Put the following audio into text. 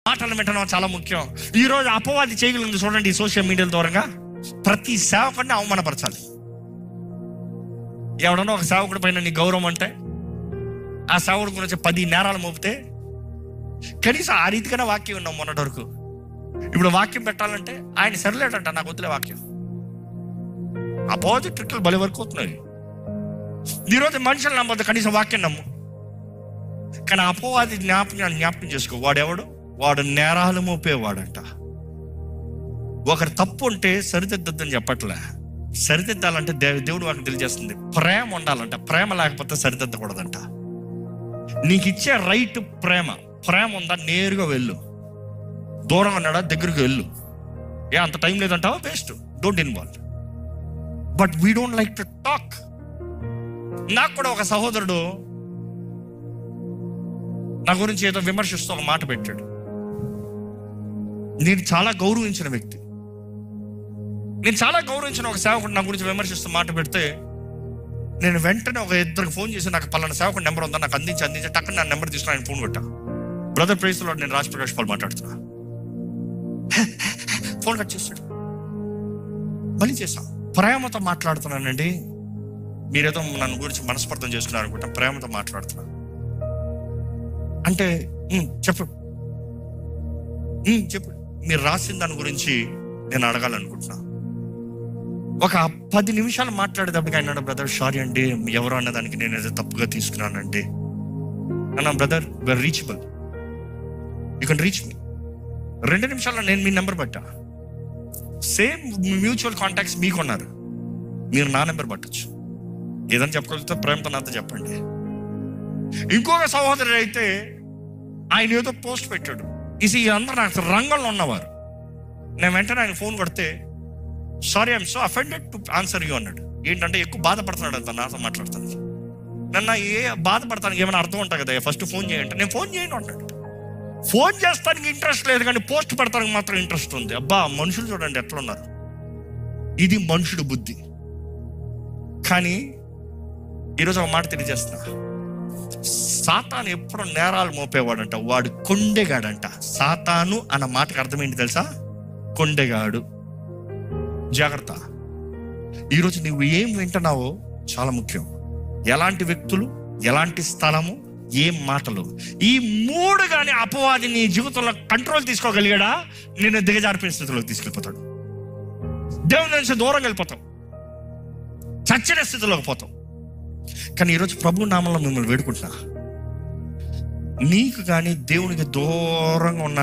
మాటలు వినడం చాలా ముఖ్యం. ఈరోజు అపవాది చేయగలిగింది చూడండి, ఈ సోషల్ మీడియా ద్వారా ప్రతి సేవకుడిని అవమానపరచాలి. ఎవడన్నా ఒక సేవకుడి పైన నీ గౌరవం అంటే ఆ సేవకుడి గురించి 10 నేరాలు మోపితే కనీసం ఆ రీతిగానే వాక్యం ఉన్నాం మొన్నటి వరకు. ఇప్పుడు వాక్యం పెట్టాలంటే ఆయన సరిలేడంట, నాకు వద్దులే వాక్యం. అపవాది ట్రిక్లు బలి వరకు అవుతున్నాయి. ఈరోజు మనుషులు నమ్మద్దు, కనీసం వాక్యం నమ్ము. కానీ అపవాది జ్ఞాపకం చేసుకో, వాడెవడు? వాడు నేరాలు మోపేవాడంట. ఒకరు తప్పు ఉంటే సరిదిద్దని చెప్పట్లే, సరిదిద్దాలంటే దేవుడు వాడికి తెలియజేస్తుంది. ప్రేమ ఉండాలంట, ప్రేమ లేకపోతే సరిదిద్దకూడదంట. నీకు ఇచ్చే రైట్ ప్రేమ ఉందా, నేరుగా వెళ్ళు. దూరంగా ఉన్నాడా, దగ్గరికి వెళ్ళు. అంత టైం లేదంటావా, waste, don't involve. But we don't like to talk. నాకు కూడా ఒక సహోదరుడు నా గురించి ఏదో విమర్శిస్తూ ఒక మాట పెట్టాడు. నేను చాలా గౌరవించిన వ్యక్తి, నేను చాలా గౌరవించిన ఒక సేవకుడు నా గురించి విమర్శిస్తూ మాట పెడితే నేను వెంటనే ఒక 2 ఫోన్ చేసి, నాకు పలానా సేవకుడు నెంబర్ ఉందా, నాకు అందించి టక్కన నా నెంబర్ తీసుకుని ఆయన ఫోన్ కొట్టా. బ్రదర్ ప్రైజ్ లో నేను రాజప్రకాష్ పాల్ మాట్లాడుతున్నా. ఫోన్ కట్ చేస్తాడు. మళ్ళీ చేసా, ప్రేమతో మాట్లాడుతున్నానండి, మీరేదో నన్ను గురించి మనస్పర్ధం చేసుకున్నారు అనుకుంటా, ప్రేమతో మాట్లాడుతున్నా అంటే చెప్పు మీరు రాసిన దాని గురించి నేను అడగాలనుకుంటున్నా. ఒక 10 నిమిషాలు మాట్లాడేటప్పటికి ఆయన, బ్రదర్ సారీ అండి, ఎవరు అన్నదానికి నేను ఏదో తప్పుగా తీసుకున్నానండి అన్నా. Brother we are reachable, you can reach me. 2 నిమిషాల్లో నేను మీ నెంబర్ పట్టా. సేమ్ మ్యూచువల్ కాంటాక్ట్స్ మీకు ఉన్నారు, మీరు నా నెంబర్ పట్టచ్చు. ఏదైనా చెప్పగలిగితే ప్రేమతో నాతో చెప్పండి. ఇంకొక సహోదరుడు అయితే ఆయన ఏదో పోస్ట్ పెట్టాడు. ఇది అందరూ నాకు రంగంలో ఉన్నవారు. నేను వెంటనే ఆయన ఫోన్ కొడితే, sorry I'm so offended to answer you అన్నాడు. ఏంటంటే ఎక్కువ బాధపడుతున్నాడు అంత నాతో మాట్లాడుతాను. నన్ను బాధపడతానికి ఏమైనా అర్థం ఉంటుంది కదా, ఫస్ట్ ఫోన్ చేయంటే నేను ఫోన్ చేయను అన్నాడు. ఫోన్ చేస్తానికి ఇంట్రెస్ట్ లేదు కానీ పోస్ట్ పెడతానికి మాత్రం ఇంట్రెస్ట్ ఉంది. అబ్బా, మనుషులు చూడండి ఎట్లా ఉన్నారు. ఇది మనుషుడు బుద్ధి. కానీ ఈరోజు ఒక మాట తెలియజేస్తున్నా, సాతాను ఎప్పుడు నేరాలు మోపేవాడంట, వాడు కొండెగాడంట. సాతాను అన్న మాటకు అర్థం ఏంటి తెలుసా? కొండెగాడు. జాగ్రత్త. ఈరోజు నువ్వు ఏం వింటున్నావో చాలా ముఖ్యం. ఎలాంటి వ్యక్తులు, ఎలాంటి స్థలము, ఏం మాటలు, ఈ 3 కానీ అపవాది నీ జీవితంలో కంట్రోల్ తీసుకోగలిగాడా, నేను దిగజారిపోయిన స్థితిలోకి తీసుకెళ్ళిపోతాడు. దేవుని నుంచి దూరం వెళ్ళిపోతాం, చచ్చిన స్థితిలోకి పోతాం. కానీ ఈరోజు ప్రభు నామంలో మిమ్మల్ని వేడుకుంటున్నా, నీకు కానీ దేవునికి దూరంగా ఉన్న